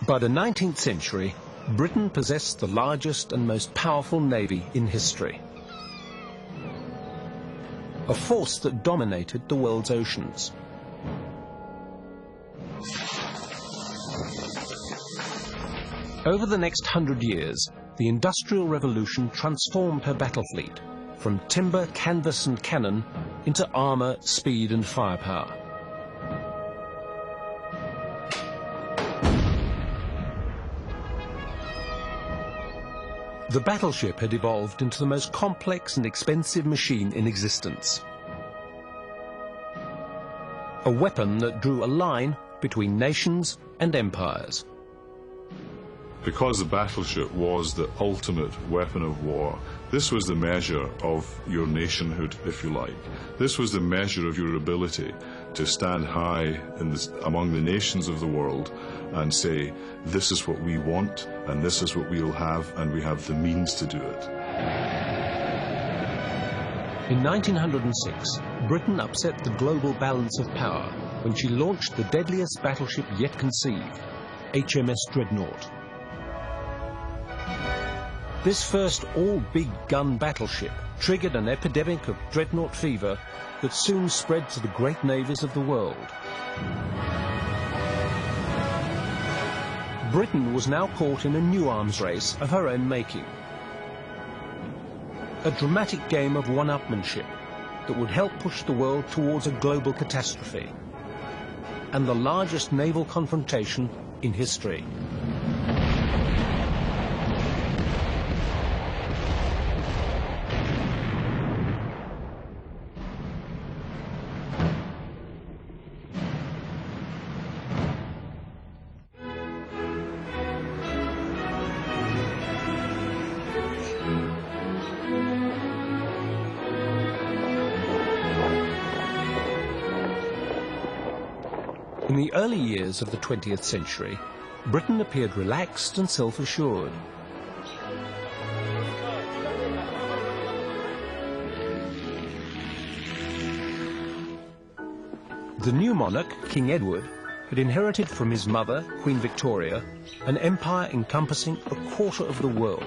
By the 19th century, Britain possessed the largest and most powerful navy in history. A force that dominated the world's oceans. Over the next 100 years, the Industrial Revolution transformed her battle fleet from timber, canvas and cannon into armour, speed and firepower. The battleship had evolved into the most complex and expensive machine in existence. A weapon that drew a line between nations and empires. Because the battleship was the ultimate weapon of war, this was the measure of your nationhood, if you like. This was the measure of your ability to stand high among the nations of the world and say, this is what we want, and this is what we'll have, and we have the means to do it. In 1906, Britain upset the global balance of power when she launched the deadliest battleship yet conceived, HMS Dreadnought. This first all-big-gun battleship triggered an epidemic of dreadnought fever that soon spread to the great navies of the world. Britain was now caught in a new arms race of her own making. A dramatic game of one-upmanship that would help push the world towards a global catastrophe, and the largest naval confrontation in history. In the early years of the 20th century, Britain appeared relaxed and self-assured. The new monarch, King Edward, had inherited from his mother, Queen Victoria, an empire encompassing a quarter of the world.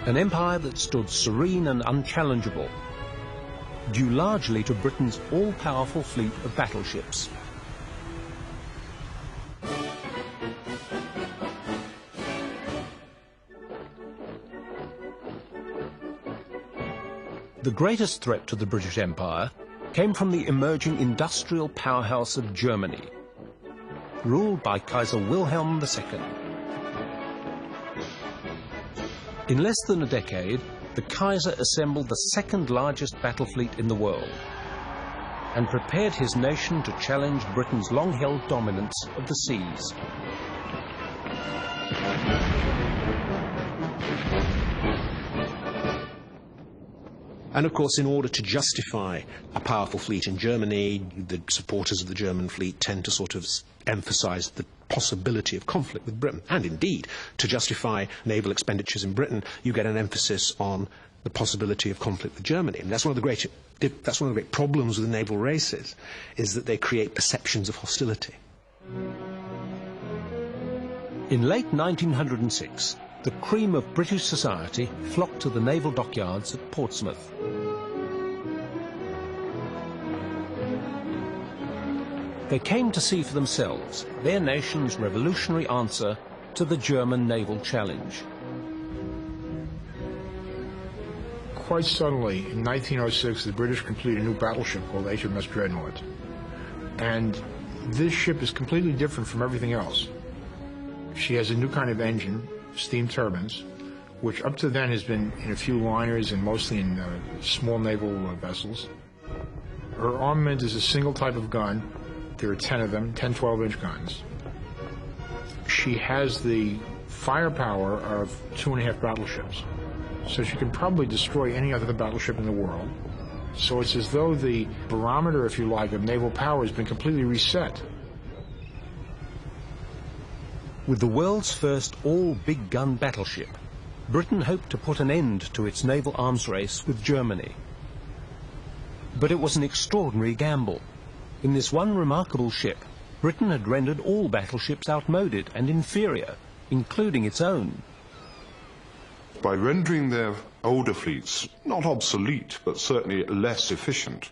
An empire that stood serene and unchallengeable, due largely to Britain's all-powerful fleet of battleships. The greatest threat to the British Empire came from the emerging industrial powerhouse of Germany, ruled by Kaiser Wilhelm II. In less than a decade, the Kaiser assembled the second-largest battle fleet in the world and prepared his nation to challenge Britain's long-held dominance of the seas. And of course, in order to justify a powerful fleet in Germany, the supporters of the German fleet tend to sort of emphasize the possibility of conflict with Britain. And indeed, to justify naval expenditures in Britain, you get an emphasis on the possibility of conflict with Germany. And that's one of the great problems with the naval races, is that they create perceptions of hostility. In late 1906, the cream of British society flocked to the naval dockyards at Portsmouth. They came to see for themselves their nation's revolutionary answer to the German naval challenge. Quite suddenly, in 1906, the British completed a new battleship called HMS Dreadnought. And this ship is completely different from everything else. She has a new kind of engine, steam turbines, which up to then has been in a few liners and mostly in small naval vessels. Her armament is a single type of gun. There are 10 of them, 10 12-inch guns. She has the firepower of 2.5 battleships. So she can probably destroy any other battleship in the world. So it's as though the barometer, if you like, of naval power has been completely reset. With the world's first all-big-gun battleship, Britain hoped to put an end to its naval arms race with Germany. But it was an extraordinary gamble. In this one remarkable ship, Britain had rendered all battleships outmoded and inferior, including its own. By rendering their older fleets not obsolete, but certainly less efficient,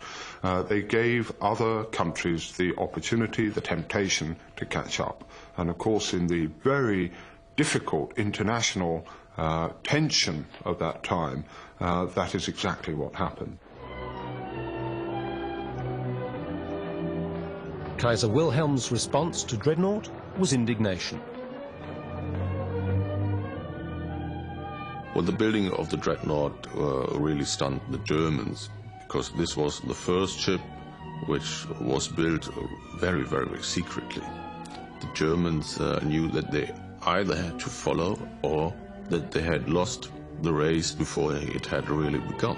they gave other countries the opportunity, the temptation to catch up. And of course, in the very difficult international tension of that time, that is exactly what happened. Kaiser Wilhelm's response to Dreadnought was indignation. Well, the building of the Dreadnought really stunned the Germans, because this was the first ship which was built very, very secretly. The Germans knew that they either had to follow or that they had lost the race before it had really begun.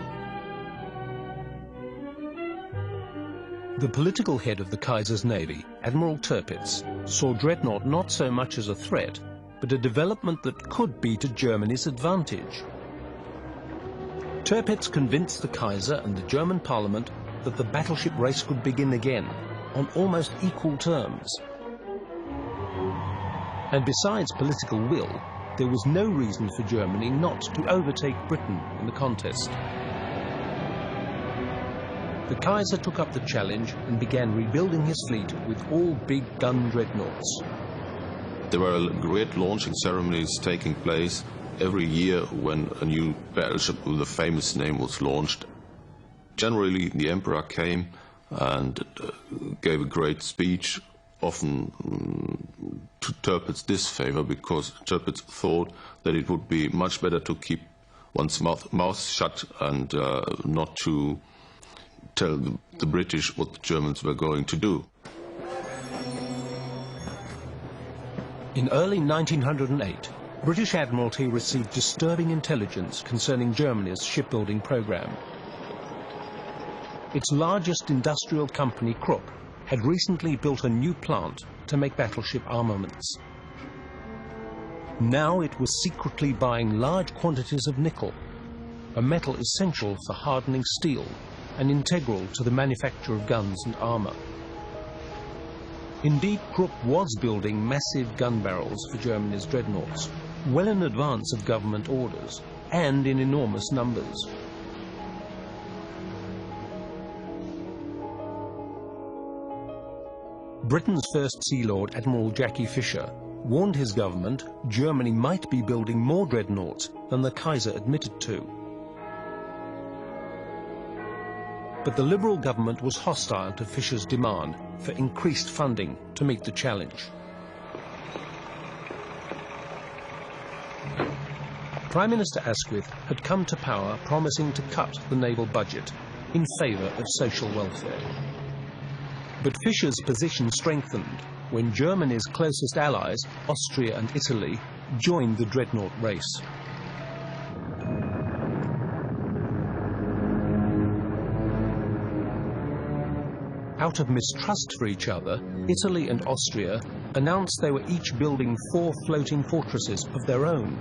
The political head of the Kaiser's navy, Admiral Tirpitz, saw Dreadnought not so much as a threat, but a development that could be to Germany's advantage. Tirpitz convinced the Kaiser and the German parliament that the battleship race could begin again, on almost equal terms. And besides political will, there was no reason for Germany not to overtake Britain in the contest. The Kaiser took up the challenge and began rebuilding his fleet with all big gun dreadnoughts. There were great launching ceremonies taking place every year when a new battleship with a famous name was launched. Generally, the Emperor came and gave a great speech, often to Tirpitz's disfavor, because Tirpitz thought that it would be much better to keep one's mouth shut and not to tell the British what the Germans were going to do. In early 1908, British Admiralty received disturbing intelligence concerning Germany's shipbuilding program. Its largest industrial company, Krupp, had recently built a new plant to make battleship armaments. Now it was secretly buying large quantities of nickel, a metal essential for hardening steel and integral to the manufacture of guns and armor. Indeed, Krupp was building massive gun barrels for Germany's dreadnoughts, well in advance of government orders, and in enormous numbers. Britain's first Sea Lord, Admiral Jackie Fisher, warned his government Germany might be building more dreadnoughts than the Kaiser admitted to. But the Liberal government was hostile to Fisher's demand for increased funding to meet the challenge. Prime Minister Asquith had come to power promising to cut the naval budget in favour of social welfare. But Fisher's position strengthened when Germany's closest allies, Austria and Italy, joined the dreadnought race. Out of mistrust for each other, Italy and Austria announced they were each building 4 floating fortresses of their own.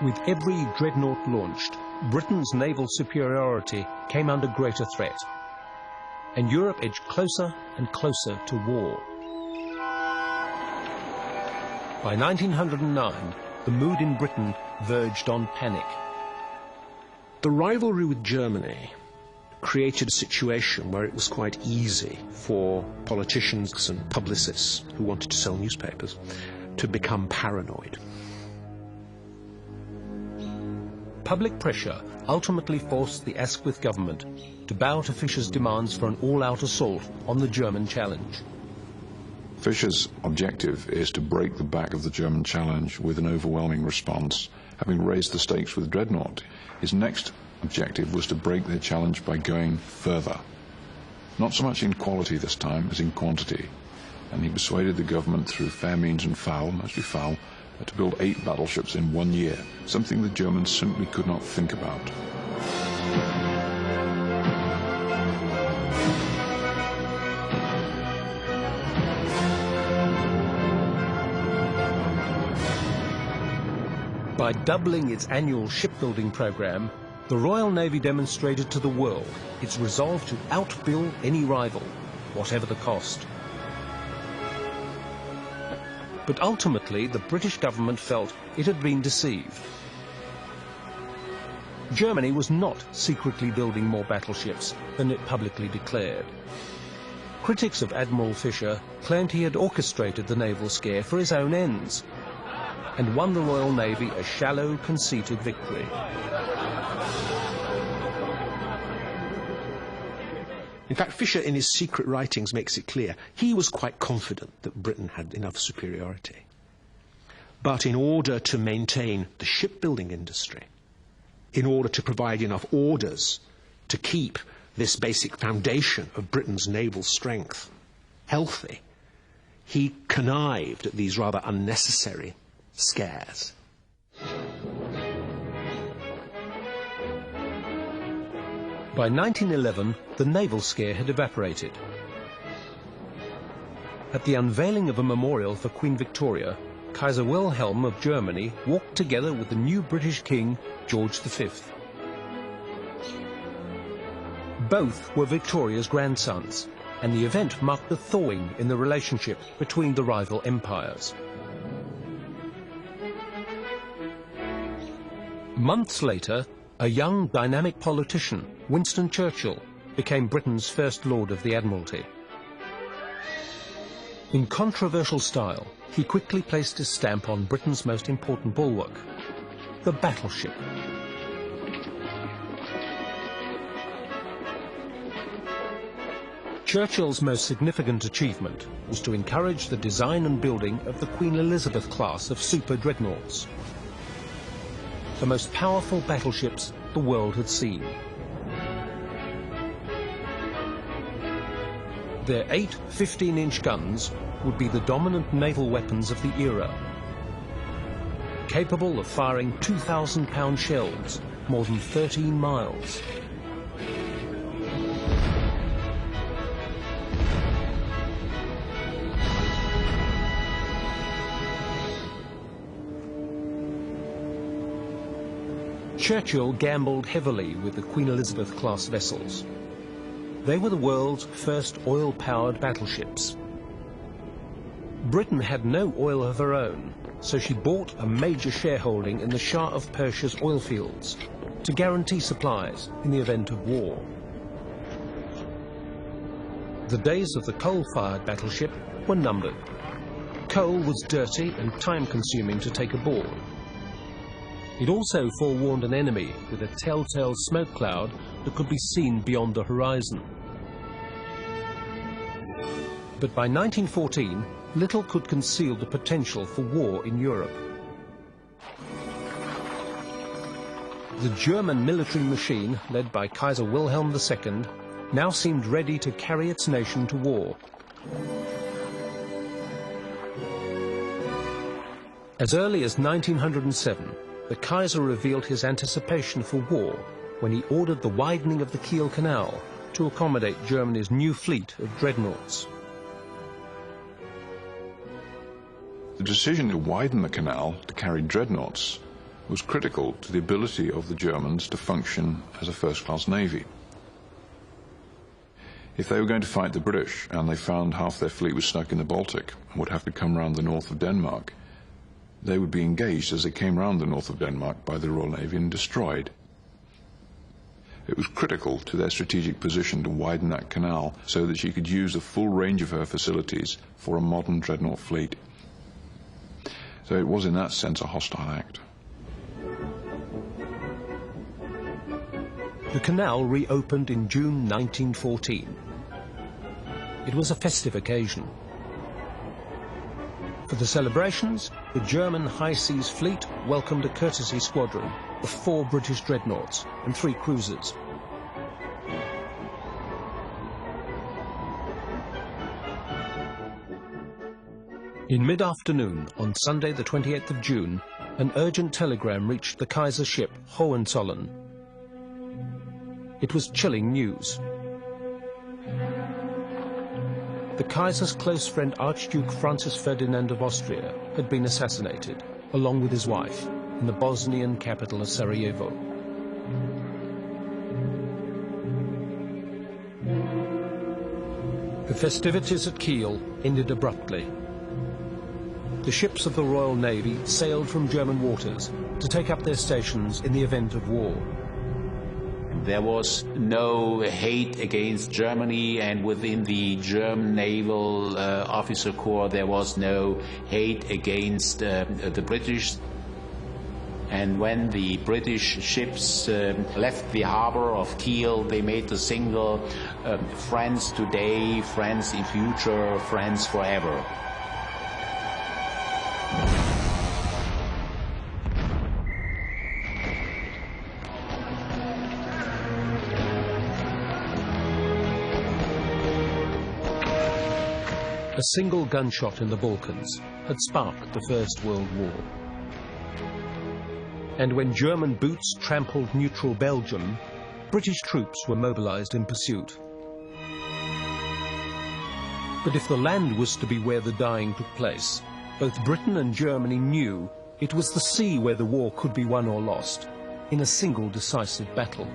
With every dreadnought launched, Britain's naval superiority came under greater threat, and Europe edged closer and closer to war. By 1909, the mood in Britain verged on panic. The rivalry with Germany created a situation where it was quite easy for politicians and publicists who wanted to sell newspapers to become paranoid. Public pressure ultimately forced the Asquith government to bow to Fisher's demands for an all-out assault on the German challenge. Fisher's objective is to break the back of the German challenge with an overwhelming response. Having raised the stakes with Dreadnought, his next objective was to break their challenge by going further. Not so much in quality this time as in quantity. And he persuaded the government through fair means and foul, mostly foul, to build 8 battleships in 1 year, something the Germans simply could not think about. By doubling its annual shipbuilding program, the Royal Navy demonstrated to the world its resolve to outbill any rival, whatever the cost. But ultimately, the British government felt it had been deceived. Germany was not secretly building more battleships than it publicly declared. Critics of Admiral Fisher claimed he had orchestrated the naval scare for his own ends and won the Royal Navy a shallow, conceited victory. In fact, Fisher, in his secret writings, makes it clear he was quite confident that Britain had enough superiority. But in order to maintain the shipbuilding industry, in order to provide enough orders to keep this basic foundation of Britain's naval strength healthy, he connived at these rather unnecessary scares. By 1911, the naval scare had evaporated. At the unveiling of a memorial for Queen Victoria, Kaiser Wilhelm of Germany walked together with the new British King, George V. Both were Victoria's grandsons, and the event marked the thawing in the relationship between the rival empires. Months later, a young, dynamic politician, Winston Churchill, became Britain's first Lord of the Admiralty. In controversial style, he quickly placed his stamp on Britain's most important bulwark, the battleship. Churchill's most significant achievement was to encourage the design and building of the Queen Elizabeth class of super dreadnoughts, the most powerful battleships the world had seen. Their 8 15-inch guns would be the dominant naval weapons of the era, capable of firing 2,000-pound shells more than 13 miles. Churchill gambled heavily with the Queen Elizabeth-class vessels. They were the world's first oil-powered battleships. Britain had no oil of her own, so she bought a major shareholding in the Shah of Persia's oil fields to guarantee supplies in the event of war. The days of the coal-fired battleship were numbered. Coal was dirty and time-consuming to take aboard. It also forewarned an enemy with a telltale smoke cloud that could be seen beyond the horizon. But by 1914, little could conceal the potential for war in Europe. The German military machine, led by Kaiser Wilhelm II, now seemed ready to carry its nation to war. As early as 1907, the Kaiser revealed his anticipation for war when he ordered the widening of the Kiel Canal to accommodate Germany's new fleet of dreadnoughts. The decision to widen the canal to carry dreadnoughts was critical to the ability of the Germans to function as a first-class navy. If they were going to fight the British and they found half their fleet was stuck in the Baltic and would have to come round the north of Denmark, they would be engaged as they came round the north of Denmark by the Royal Navy and destroyed. It was critical to their strategic position to widen that canal so that she could use the full range of her facilities for a modern dreadnought fleet. So it was in that sense a hostile act. The canal reopened in June 1914. It was a festive occasion. For the celebrations, the German High Seas Fleet welcomed a courtesy squadron of 4 British dreadnoughts and 3 cruisers. In mid-afternoon on Sunday the 28th of June, an urgent telegram reached the Kaiser's ship Hohenzollern. It was chilling news. The Kaiser's close friend Archduke Francis Ferdinand of Austria had been assassinated, along with his wife, in the Bosnian capital of Sarajevo. The festivities at Kiel ended abruptly. The ships of the Royal Navy sailed from German waters to take up their stations in the event of war. There was no hate against Germany, and within the German Naval Officer Corps there was no hate against the British. And when the British ships left the harbor of Kiel, they made the single, friends today, friends in future, friends forever. A single gunshot in the Balkans had sparked the First World War. And when German boots trampled neutral Belgium, British troops were mobilized in pursuit. But if the land was to be where the dying took place, both Britain and Germany knew it was the sea where the war could be won or lost, in a single decisive battle.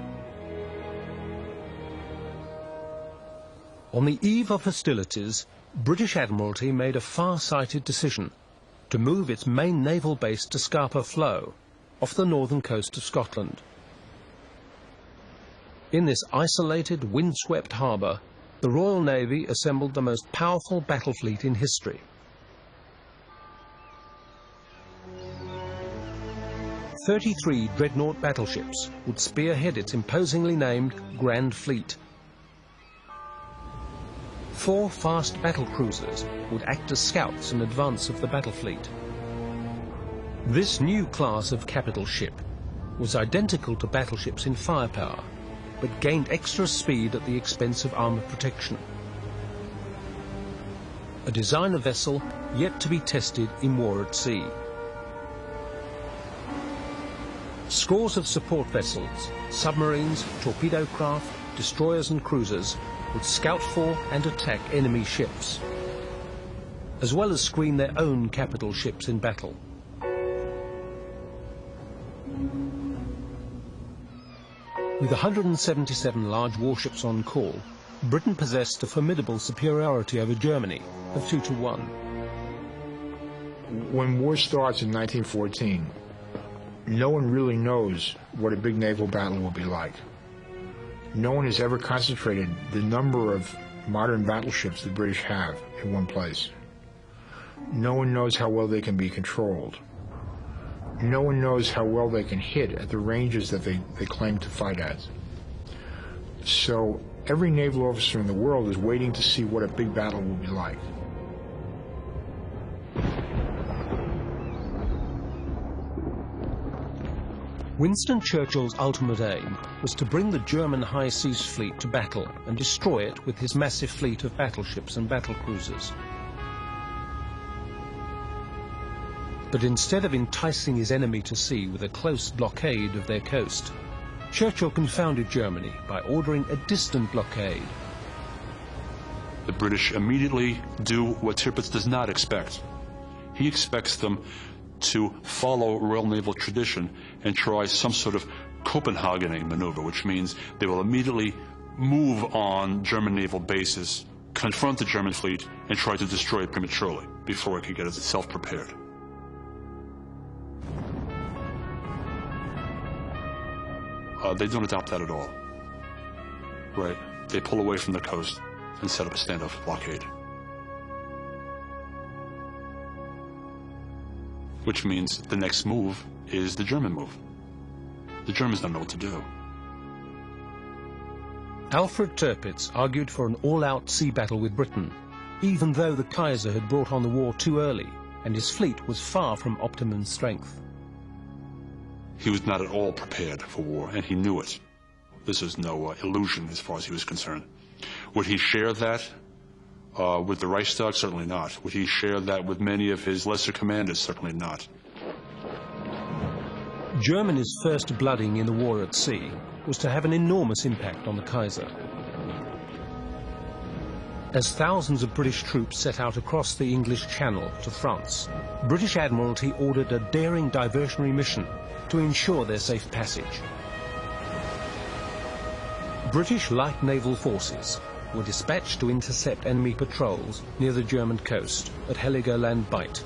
On the eve of hostilities, British Admiralty made a far-sighted decision to move its main naval base to Scapa Flow, off the northern coast of Scotland. In this isolated, windswept harbour, the Royal Navy assembled the most powerful battle fleet in history. 33 dreadnought battleships would spearhead its imposingly named Grand Fleet. 4 fast battle cruisers would act as scouts in advance of the battle fleet. This new class of capital ship was identical to battleships in firepower, but gained extra speed at the expense of armour protection. A designer vessel yet to be tested in war at sea. Scores of support vessels, submarines, torpedo craft, destroyers and cruisers would scout for and attack enemy ships, as well as screen their own capital ships in battle. With 177 large warships on call, Britain possessed a formidable superiority over Germany of 2-1. When war starts in 1914, no one really knows what a big naval battle will be like. No one has ever concentrated the number of modern battleships the British have in one place. No one knows how well they can be controlled. No one knows how well they can hit at the ranges that they claim to fight at. So every naval officer in the world is waiting to see what a big battle will be like. Winston Churchill's ultimate aim was to bring the German high seas fleet to battle and destroy it with his massive fleet of battleships and battlecruisers. But instead of enticing his enemy to sea with a close blockade of their coast, Churchill confounded Germany by ordering a distant blockade. The British immediately do what Tirpitz does not expect. He expects them to follow Royal Naval tradition and try some sort of Copenhagening maneuver, which means they will immediately move on German naval bases, confront the German fleet, and try to destroy it prematurely before it could get itself prepared. They don't adopt that at all. Right? They pull away from the coast and set up a standoff blockade. Which means the next move is the German move. The Germans don't know what to do. Alfred Tirpitz argued for an all-out sea battle with Britain, even though the Kaiser had brought on the war too early and his fleet was far from optimum strength. He was not at all prepared for war, and he knew it. This is no illusion as far as he was concerned. Would he share that with the Reichstag? Certainly not. Would he share that with many of his lesser commanders? Certainly not. Germany's first blooding in the war at sea was to have an enormous impact on the Kaiser. As thousands of British troops set out across the English Channel to France, British Admiralty ordered a daring diversionary mission to ensure their safe passage. British light naval forces were dispatched to intercept enemy patrols near the German coast at Heligoland Bight.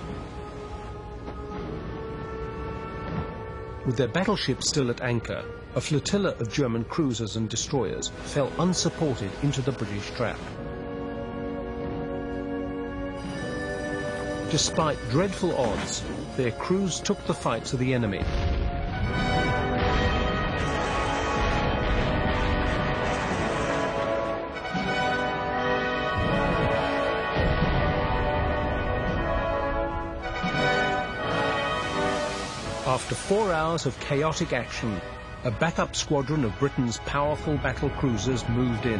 With their battleships still at anchor, a flotilla of German cruisers and destroyers fell unsupported into the British trap. Despite dreadful odds, their crews took the fight to the enemy. After 4 hours of chaotic action, a backup squadron of Britain's powerful battle cruisers moved in.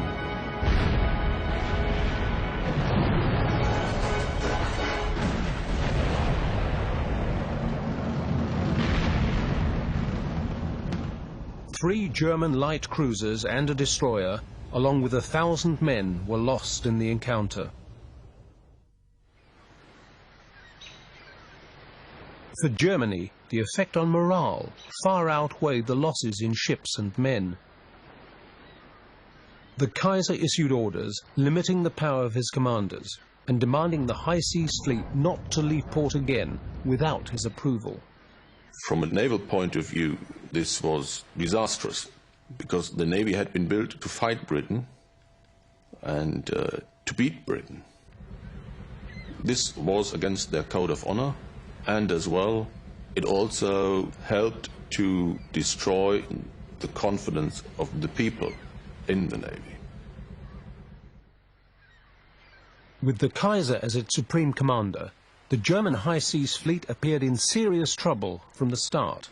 Three German light cruisers and a destroyer, along with 1,000 men, were lost in the encounter. For Germany, the effect on morale far outweighed the losses in ships and men. The Kaiser issued orders limiting the power of his commanders and demanding the High Seas Fleet not to leave port again without his approval. From a naval point of view, this was disastrous, because the Navy had been built to fight Britain and to beat Britain. This was against their code of honor, and as well, it also helped to destroy the confidence of the people in the Navy. With the Kaiser as its supreme commander, the German High Seas Fleet appeared in serious trouble from the start.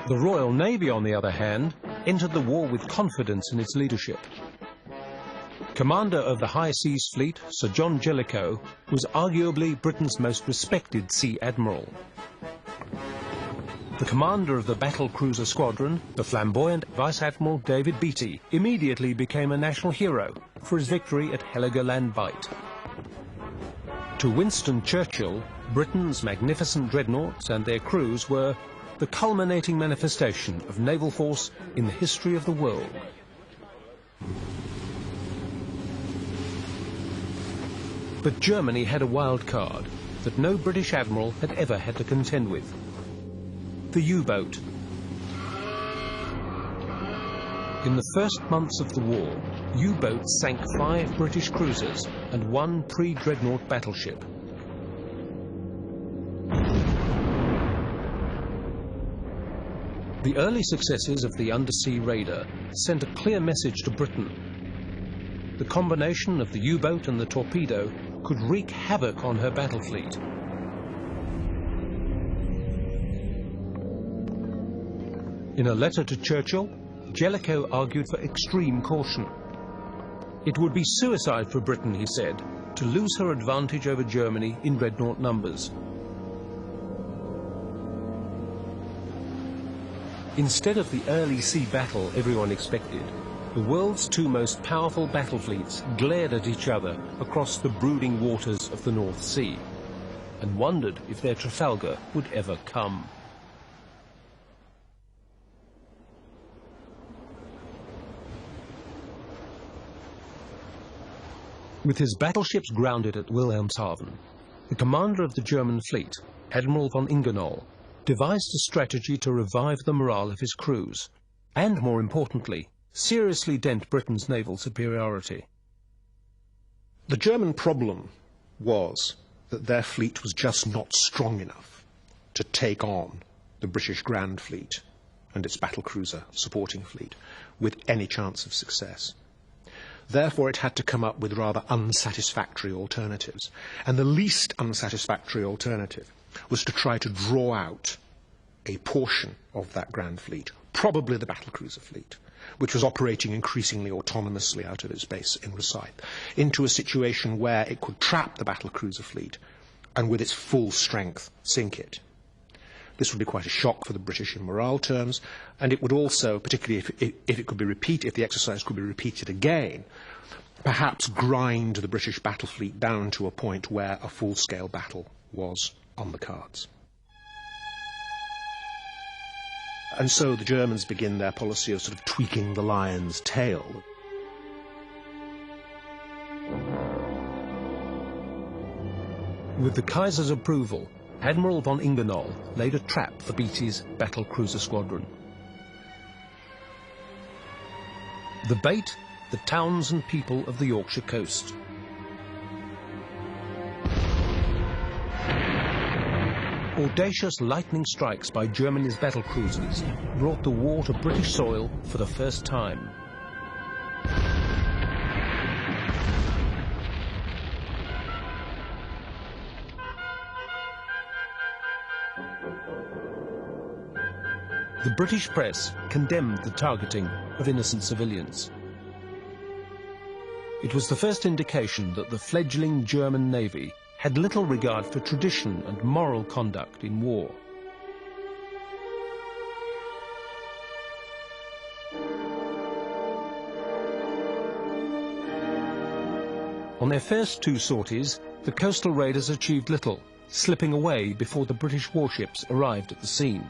The Royal Navy, on the other hand, entered the war with confidence in its leadership. Commander of the High Seas Fleet, Sir John Jellicoe, was arguably Britain's most respected sea admiral. The commander of the battle cruiser squadron, the flamboyant Vice Admiral David Beatty, immediately became a national hero for his victory at Heligoland Bight. To Winston Churchill, Britain's magnificent dreadnoughts and their crews were the culminating manifestation of naval force in the history of the world. But Germany had a wild card that no British admiral had ever had to contend with: the U-boat. In the first months of the war, U-boats sank 5 British cruisers and 1 pre-dreadnought battleship. The early successes of the undersea raider sent a clear message to Britain. The combination of the U-boat and the torpedo could wreak havoc on her battle fleet. In a letter to Churchill, Jellicoe argued for extreme caution. It would be suicide for Britain, he said, to lose her advantage over Germany in dreadnought numbers. Instead of the early sea battle everyone expected, the world's 2 most powerful battle fleets glared at each other across the brooding waters of the North Sea and wondered if their Trafalgar would ever come. With his battleships grounded at Wilhelmshaven, the commander of the German fleet, Admiral von Ingenohl, devised a strategy to revive the morale of his crews and, more importantly, seriously dent Britain's naval superiority. The German problem was that their fleet was just not strong enough to take on the British Grand Fleet and its battlecruiser supporting fleet with any chance of success. Therefore, it had to come up with rather unsatisfactory alternatives. And the least unsatisfactory alternative was to try to draw out a portion of that Grand Fleet, probably the battlecruiser fleet, which was operating increasingly autonomously out of its base in Rosyth, into a situation where it could trap the battlecruiser fleet and with its full strength sink it. This would be quite a shock for the British in morale terms, and it would also, particularly if it could be repeated, if the exercise could be repeated again, perhaps grind the British battle fleet down to a point where a full-scale battle was on the cards. And so the Germans begin their policy of sort of tweaking the lion's tail. With the Kaiser's approval, Admiral von Ingenohl laid a trap for Beatty's battle cruiser squadron. The bait, the towns and people of the Yorkshire coast. Audacious lightning strikes by Germany's battle cruisers brought the war to British soil for the first time. The British press condemned the targeting of innocent civilians. It was the first indication that the fledgling German Navy had little regard for tradition and moral conduct in war. On their first two sorties, the coastal raiders achieved little, slipping away before the British warships arrived at the scene.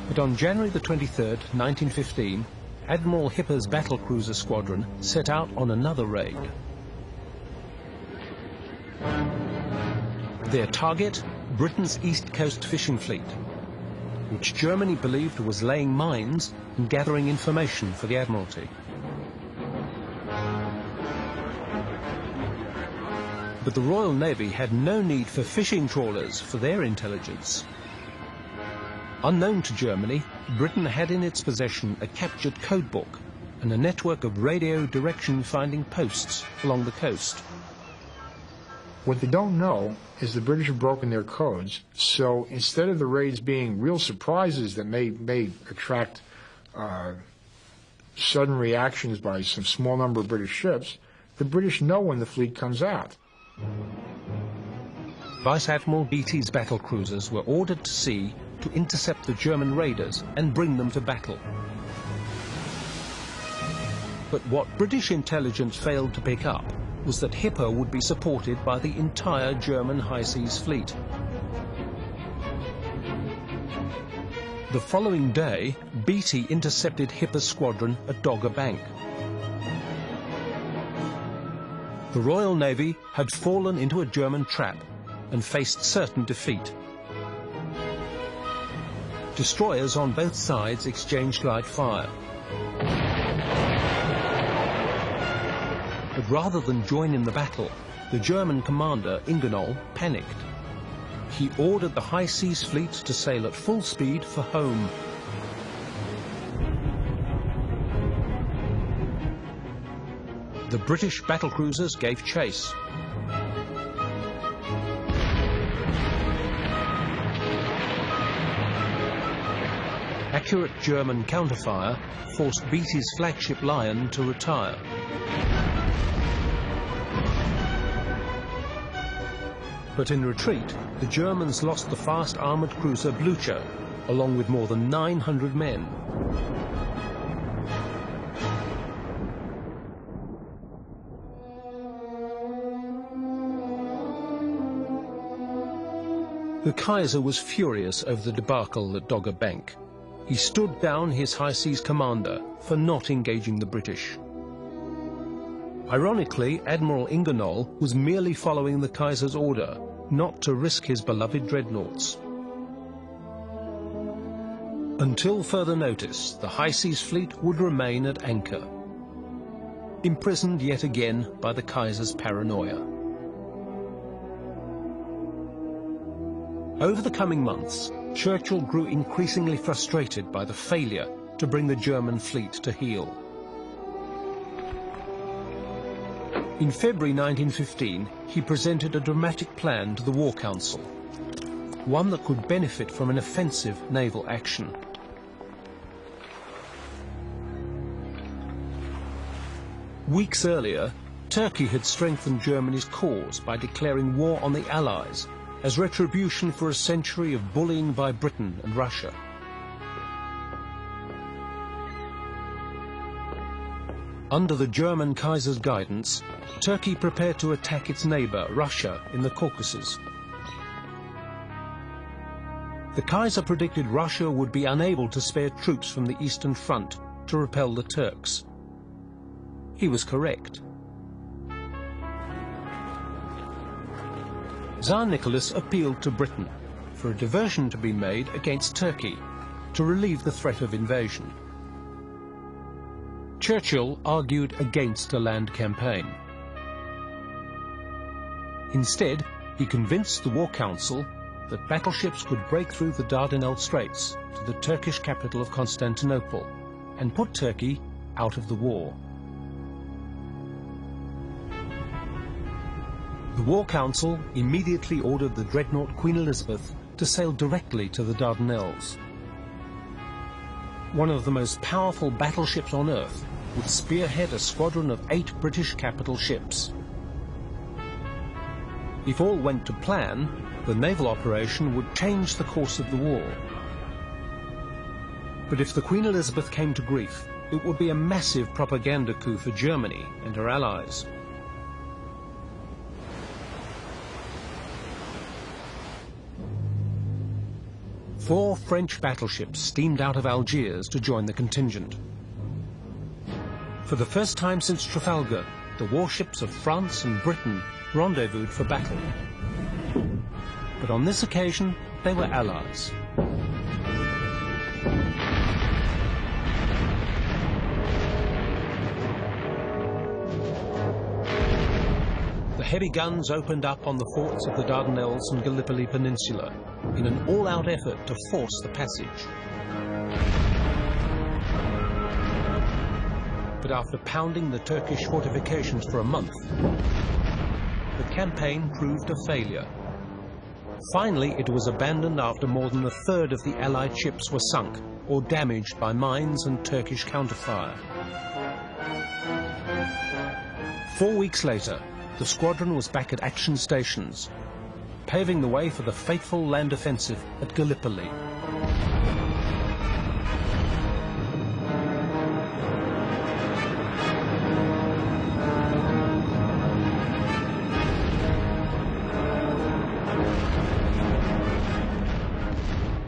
But on January the 23rd, 1915, Admiral Hipper's battlecruiser squadron set out on another raid. Their target, Britain's East Coast fishing fleet, which Germany believed was laying mines and gathering information for the Admiralty. But the Royal Navy had no need for fishing trawlers for their intelligence. Unknown to Germany, Britain had in its possession a captured codebook and a network of radio direction-finding posts along the coast. What they don't know is the British have broken their codes, so instead of the raids being real surprises that may attract sudden reactions by some small number of British ships, the British know when the fleet comes out. Vice Admiral Beatty's battle cruisers were ordered to sea to intercept the German raiders and bring them to battle. But what British intelligence failed to pick up was that Hipper would be supported by the entire German high seas fleet. The following day, Beatty intercepted Hipper's squadron at Dogger Bank. The Royal Navy had fallen into a German trap and faced certain defeat. Destroyers on both sides exchanged live fire. But rather than join in the battle, the German commander, Ingenohl, panicked. He ordered the high seas fleet to sail at full speed for home. The British battlecruisers gave chase. Accurate German counterfire forced Beatty's flagship Lion to retire. But in retreat, the Germans lost the fast armoured cruiser Blucher, along with more than 900 men. The Kaiser was furious over the debacle at Dogger Bank. He stood down his high seas commander for not engaging the British. Ironically, Admiral Ingenohl was merely following the Kaiser's order not to risk his beloved dreadnoughts. Until further notice, the high seas fleet would remain at anchor, imprisoned yet again by the Kaiser's paranoia. Over the coming months, Churchill grew increasingly frustrated by the failure to bring the German fleet to heel. In February 1915, he presented a dramatic plan to the War Council, one that could benefit from an offensive naval action. Weeks earlier, Turkey had strengthened Germany's cause by declaring war on the Allies as retribution for a century of bullying by Britain and Russia. Under the German Kaiser's guidance, Turkey prepared to attack its neighbour, Russia, in the Caucasus. the Kaiser predicted Russia would be unable to spare troops from the Eastern Front to repel the Turks. He was correct. Tsar Nicholas appealed to Britain for a diversion to be made against Turkey to relieve the threat of invasion. Churchill argued against a land campaign. Instead, he convinced the War Council that battleships could break through the Dardanelles Straits to the Turkish capital of Constantinople and put Turkey out of the war. The War Council immediately ordered the dreadnought Queen Elizabeth to sail directly to the Dardanelles. One of the most powerful battleships on Earth would spearhead a squadron of 8 British capital ships. If all went to plan, the naval operation would change the course of the war. But if the Queen Elizabeth came to grief, it would be a massive propaganda coup for Germany and her allies. Four French battleships steamed out of Algiers to join the contingent. For the first time since Trafalgar, the warships of France and Britain rendezvoused for battle. But on this occasion, they were allies. The heavy guns opened up on the forts of the Dardanelles and Gallipoli Peninsula in an all-out effort to force the passage. But after pounding the Turkish fortifications for a month, the campaign proved a failure. Finally, it was abandoned after more than a third of the Allied ships were sunk or damaged by mines and Turkish counterfire. 4 weeks later, the squadron was back at action stations, paving the way for the fateful land offensive at Gallipoli.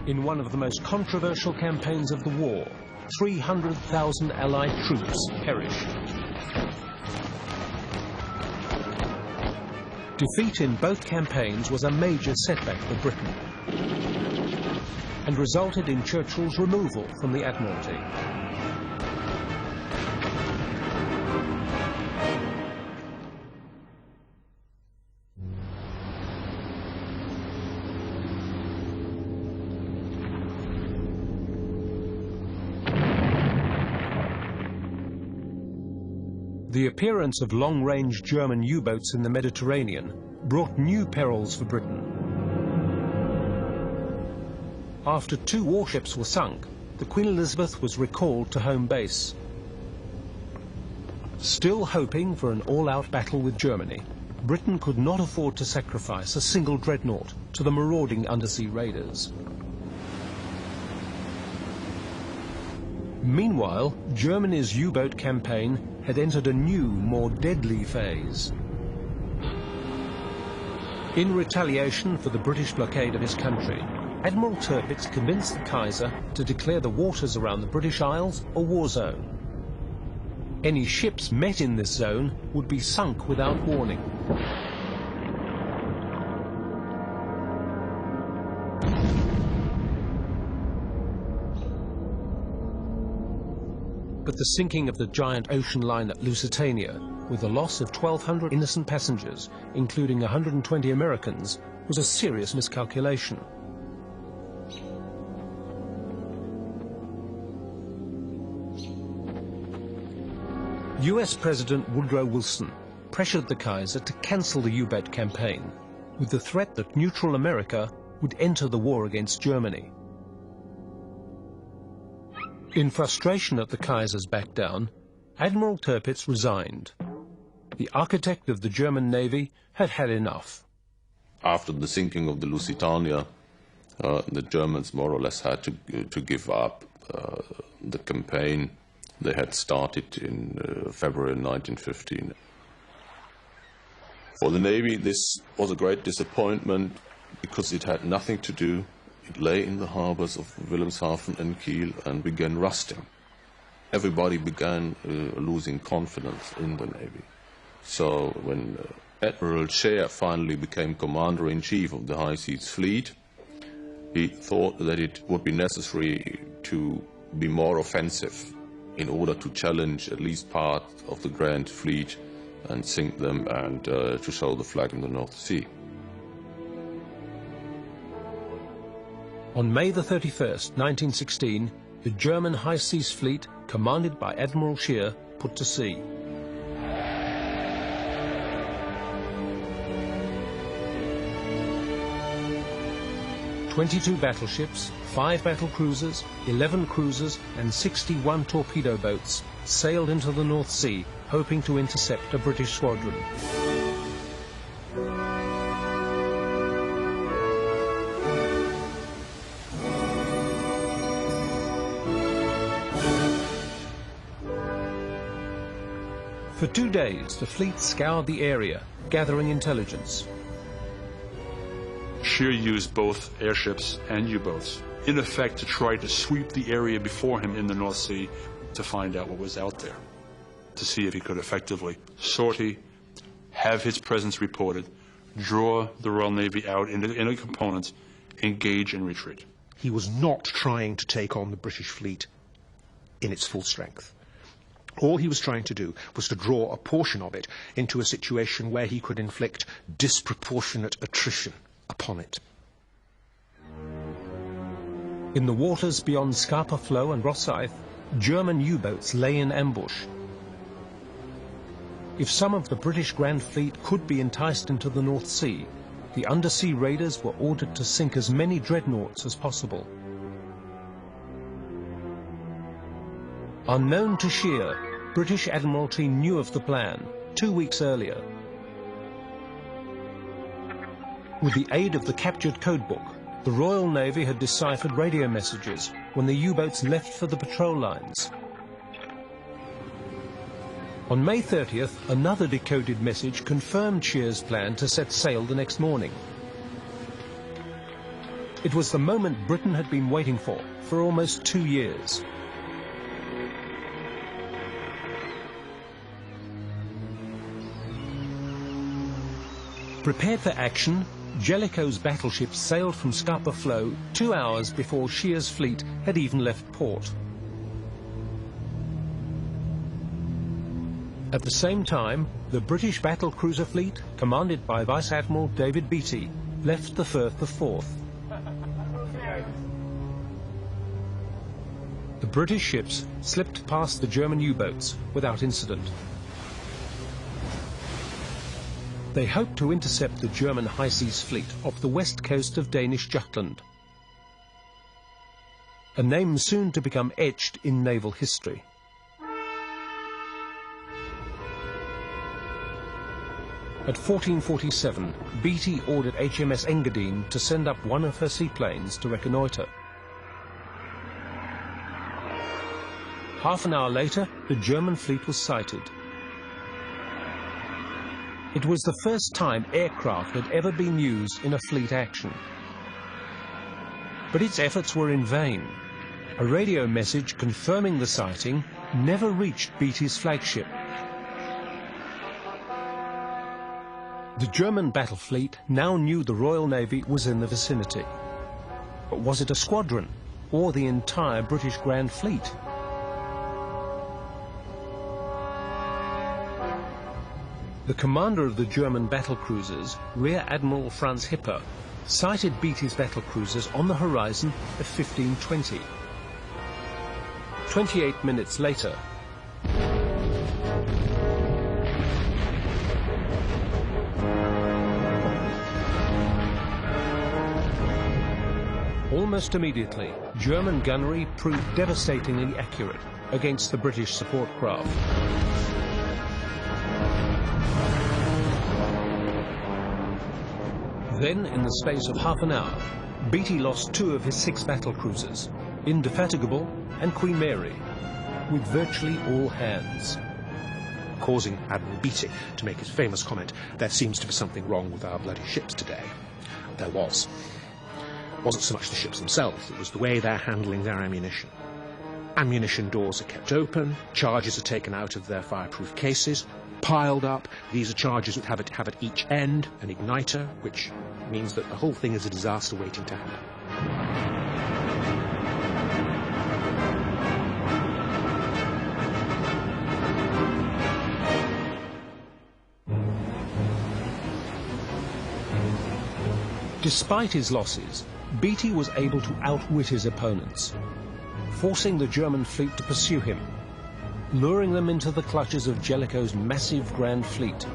In one of the most controversial campaigns of the war, 300,000 Allied troops perished. Defeat in both campaigns was a major setback for Britain and resulted in Churchill's removal from the Admiralty. The appearance of long-range German U-boats in the Mediterranean brought new perils for Britain. After 2 warships were sunk, the Queen Elizabeth was recalled to home base. Still hoping for an all-out battle with Germany, Britain could not afford to sacrifice a single dreadnought to the marauding undersea raiders. Meanwhile, Germany's U-boat campaign had entered a new, more deadly phase. In retaliation for the British blockade of his country, Admiral Tirpitz convinced the Kaiser to declare the waters around the British Isles a war zone. Any ships met in this zone would be sunk without warning. But the sinking of the giant ocean liner Lusitania, with the loss of 1,200 innocent passengers, including 120 Americans, was a serious miscalculation. US President Woodrow Wilson pressured the Kaiser to cancel the U-boat campaign, with the threat that neutral America would enter the war against Germany. In frustration at the Kaiser's backdown, Admiral Tirpitz resigned. The architect of the German Navy had had enough. After the sinking of the Lusitania, the Germans more or less had to give up the campaign they had started in February 1915. For the Navy, this was a great disappointment because it had nothing to do It lay in the harbors of Wilhelmshaven and Kiel and began rusting. Everybody began losing confidence in the Navy. So when Admiral Scheer finally became Commander-in-Chief of the High Seas Fleet, he thought that it would be necessary to be more offensive in order to challenge at least part of the Grand Fleet and sink them and to show the flag in the North Sea. On May the 31st, 1916, the German High Seas Fleet, commanded by Admiral Scheer, put to sea. "22 battleships, 5 battle cruisers, 11 cruisers and 61 torpedo boats sailed into the North Sea, hoping to intercept a British squadron. For 2 days, the fleet scoured the area, gathering intelligence. Scheer used both airships and U-boats, in effect to try to sweep the area before him in the North Sea to find out what was out there, to see if he could effectively sortie, have his presence reported, draw the Royal Navy out into components, engage and retreat. He was not trying to take on the British fleet in its full strength. All he was trying to do was to draw a portion of it into a situation where he could inflict disproportionate attrition upon it. In the waters beyond Scapa Flow and Rosyth, German U-boats lay in ambush. If some of the British Grand Fleet could be enticed into the North Sea, the undersea raiders were ordered to sink as many dreadnoughts as possible. Unknown to Scheer, British Admiralty knew of the plan 2 weeks earlier. With the aid of the captured codebook, the Royal Navy had deciphered radio messages when the U-boats left for the patrol lines. On May 30th, another decoded message confirmed Scheer's plan to set sail the next morning. It was the moment Britain had been waiting for almost 2 years. Prepared for action, Jellicoe's battleships sailed from Scapa Flow 2 hours before Scheer's fleet had even left port. At the same time, the British battle cruiser fleet, commanded by Vice Admiral David Beatty, left the Firth of Forth. The British ships slipped past the German U-boats without incident. They hoped to intercept the German High Seas Fleet off the west coast of Danish Jutland, a name soon to become etched in naval history. At 1447, Beatty ordered HMS Engadine to send up one of her seaplanes to reconnoitre. Half an hour later, the German fleet was sighted. It was the first time aircraft had ever been used in a fleet action. But its efforts were in vain. A radio message confirming the sighting never reached Beatty's flagship. The German battle fleet now knew the Royal Navy was in the vicinity. But was it a squadron or the entire British Grand Fleet? The commander of the German battle cruisers, Rear Admiral Franz Hipper, sighted Beatty's battle cruisers on the horizon at 15:20. 28 minutes later, almost immediately, German gunnery proved devastatingly accurate against the British support craft. Then, in the space of half an hour, Beatty lost 2 of his 6 battle cruisers, Indefatigable and Queen Mary, with virtually all hands. Causing Admiral Beatty to make his famous comment, "There seems to be something wrong with our bloody ships today." There was. wasn't so much the ships themselves, it was the way they're handling their ammunition. Ammunition doors are kept open, charges are taken out of their fireproof cases, piled up. These are charges that have at each end an igniter, which means that the whole thing is a disaster waiting to happen. Despite his losses, Beatty was able to outwit his opponents, forcing the German fleet to pursue him, luring them into the clutches of Jellicoe's massive Grand Fleet.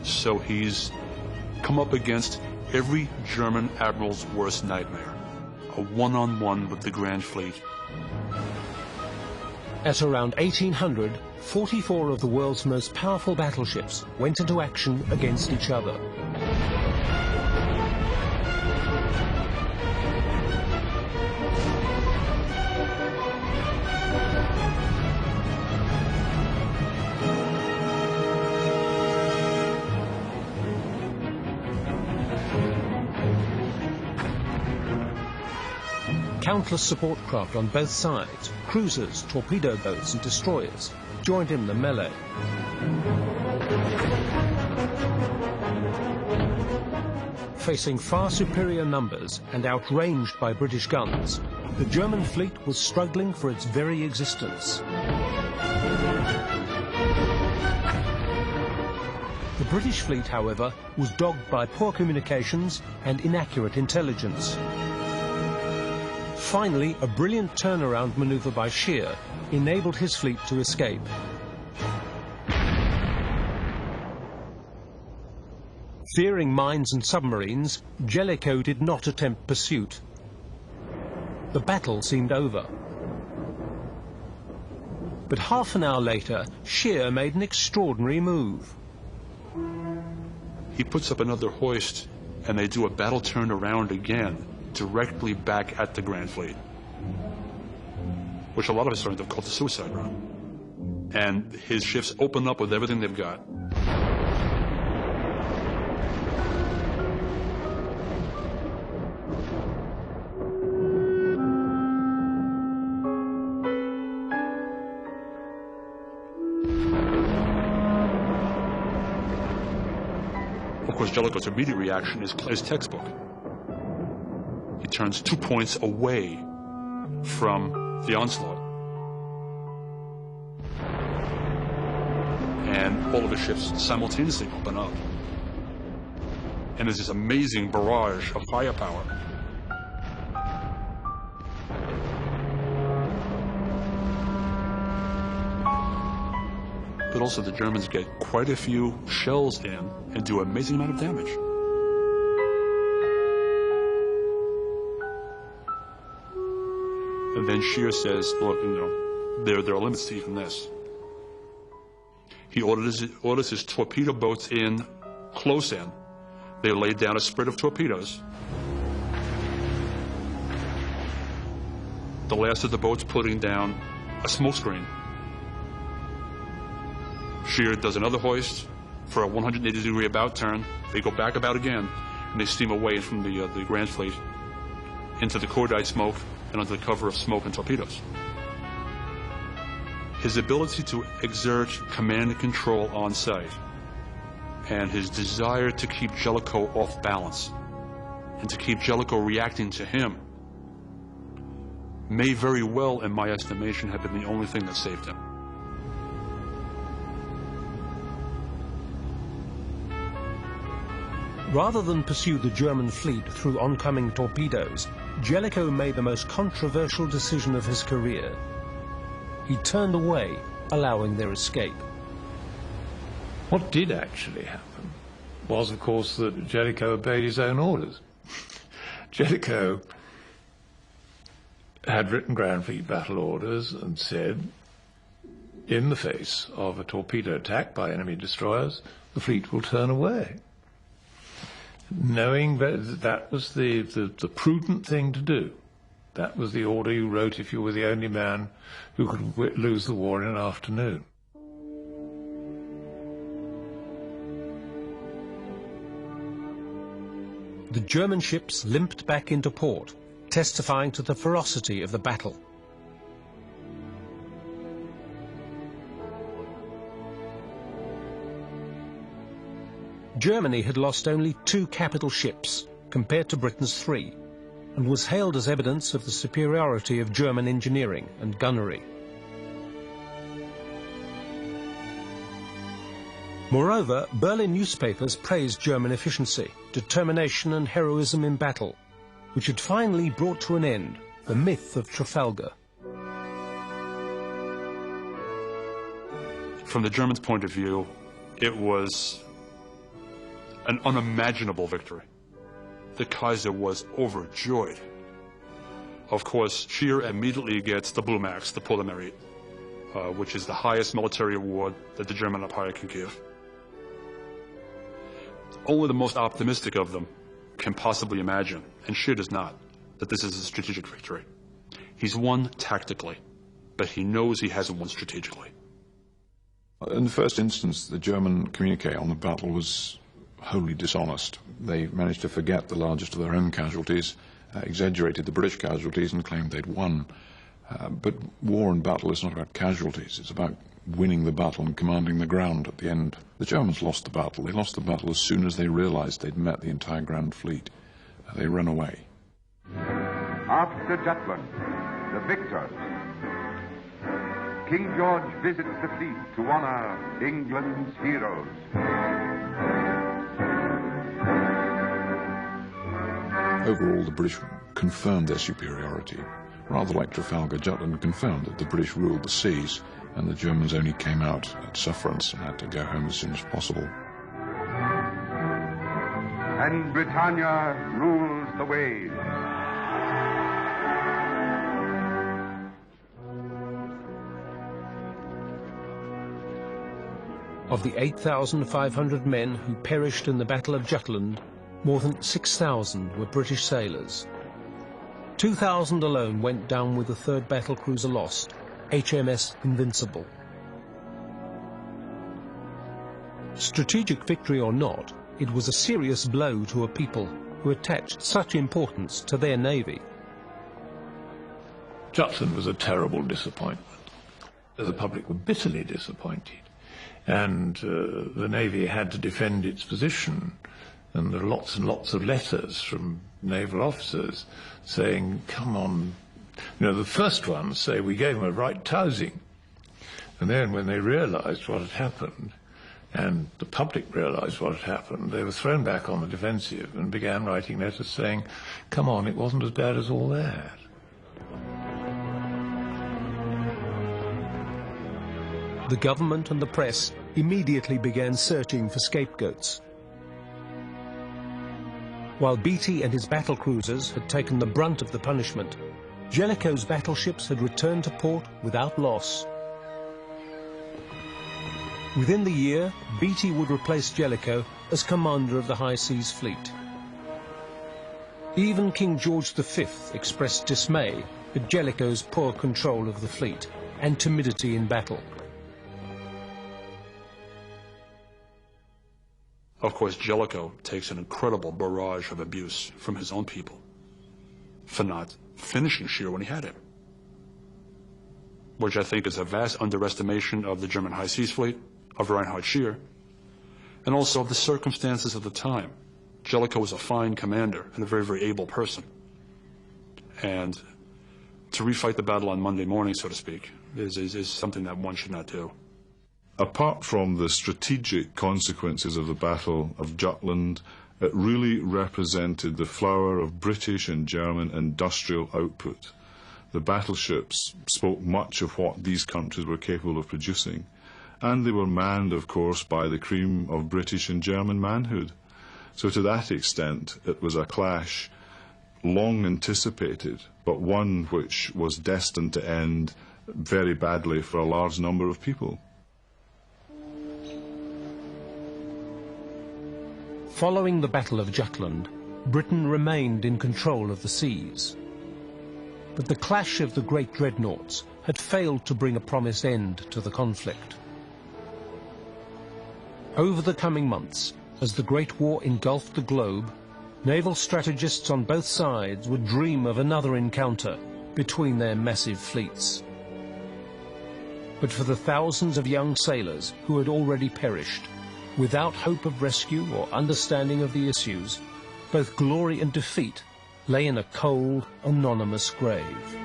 So he's come up against every German admiral's worst nightmare, a one-on-one with the Grand Fleet. At around 1800, 44 of the world's most powerful battleships went into action against each other. Countless support craft on both sides, cruisers, torpedo boats and destroyers, joined in the melee. Facing far superior numbers and outranged by British guns, the German fleet was struggling for its very existence. The British fleet, however, was dogged by poor communications and inaccurate intelligence. Finally, a brilliant turnaround maneuver by Scheer enabled his fleet to escape. Fearing mines and submarines, Jellicoe did not attempt pursuit. The battle seemed over. But half an hour later, Scheer made an extraordinary move. He puts up another hoist, and they do a battle turn around again, directly back at the Grand Fleet, which a lot of historians have called the suicide run. And his ships open up with everything they've got. Of course, Jellicoe's immediate reaction is textbook. He turns 2 points away from the onslaught. And all of his ships simultaneously open up. And there's this amazing barrage of firepower. But also the Germans get quite a few shells in and do an amazing amount of damage. And then Scheer says, look, there are limits to even this. He orders his torpedo boats in close in. They laid down a spread of torpedoes. The last of the boats putting down a smoke screen. Scheer does another hoist for a 180-degree about turn. They go back about again, and they steam away from the Grand Fleet into the cordite smoke and under the cover of smoke and torpedoes. His ability to exert command and control on site, and his desire to keep Jellicoe off balance, and to keep Jellicoe reacting to him, may very well, in my estimation, have been the only thing that saved him. Rather than pursue the German fleet through oncoming torpedoes, Jellicoe made the most controversial decision of his career. He turned away, allowing their escape. What did actually happen was, of course, that Jellicoe obeyed his own orders. Jellicoe had written Grand Fleet battle orders and said, in the face of a torpedo attack by enemy destroyers, the fleet will turn away. Knowing that that was the prudent thing to do. That was the order you wrote if you were the only man who could lose the war in an afternoon. the German ships limped back into port, testifying to the ferocity of the battle. Germany had lost only 2 capital ships, compared to Britain's 3, and was hailed as evidence of the superiority of German engineering and gunnery. Moreover, Berlin newspapers praised German efficiency, determination and heroism in battle, which had finally brought to an end the myth of Trafalgar. From the Germans' point of view, it was an unimaginable victory. The Kaiser was overjoyed. Of course, Scheer immediately gets the Blue Max, the Polar Merit, which is the highest military award that the German Empire can give. Only the most optimistic of them can possibly imagine, and Scheer does not, that this is a strategic victory. He's won tactically, but he knows he hasn't won strategically. In the first instance, the German communique on the battle was wholly dishonest. They managed to forget the largest of their own casualties, exaggerated the British casualties and claimed they'd won. But war and battle is not about casualties, it's about winning the battle and commanding the ground at the end. The Germans lost the battle. They lost the battle as soon as they realized they'd met the entire Grand Fleet. They ran away. After Jutland, the victors, King George visits the fleet to honor England's heroes. Overall, the British confirmed their superiority. Rather like Trafalgar, Jutland confirmed that the British ruled the seas, and the Germans only came out at sufferance and had to go home as soon as possible. And Britannia rules the waves. Of the 8,500 men who perished in the Battle of Jutland, more than 6,000 were British sailors. 2,000 alone went down with the third battle cruiser lost, HMS Invincible. Strategic victory or not, it was a serious blow to a people who attached such importance to their navy. Jutland was a terrible disappointment. The public were bitterly disappointed, and the Navy had to defend its position. And there are lots and lots of letters from naval officers saying, come on. You know, the first ones say, we gave them a right tousing. And then when they realized what had happened, and the public realized what had happened, they were thrown back on the defensive and began writing letters saying, come on, it wasn't as bad as all that. The government and the press immediately began searching for scapegoats. While Beatty and his battle cruisers had taken the brunt of the punishment, Jellicoe's battleships had returned to port without loss. Within the year, Beatty would replace Jellicoe as commander of the High Seas Fleet. Even King George V expressed dismay at Jellicoe's poor control of the fleet and timidity in battle. Of course, Jellicoe takes an incredible barrage of abuse from his own people for not finishing Scheer when he had him, which I think is a vast underestimation of the German High Seas Fleet, of Reinhard Scheer, and also of the circumstances of the time. Jellicoe was a fine commander and a very, very able person. And to refight the battle on Monday morning, so to speak, is something that one should not do. Apart from the strategic consequences of the Battle of Jutland, it really represented the flower of British and German industrial output. The battleships spoke much of what these countries were capable of producing, and they were manned, of course, by the cream of British and German manhood. So to that extent, it was a clash long anticipated, but one which was destined to end very badly for a large number of people. Following the Battle of Jutland, Britain remained in control of the seas. But the clash of the great dreadnoughts had failed to bring a promised end to the conflict. Over the coming months, as the Great War engulfed the globe, Naval strategists on both sides would dream of another encounter between their massive fleets. But for the thousands of young sailors who had already perished, without hope of rescue or understanding of the issues, both glory and defeat lay in a cold, anonymous grave.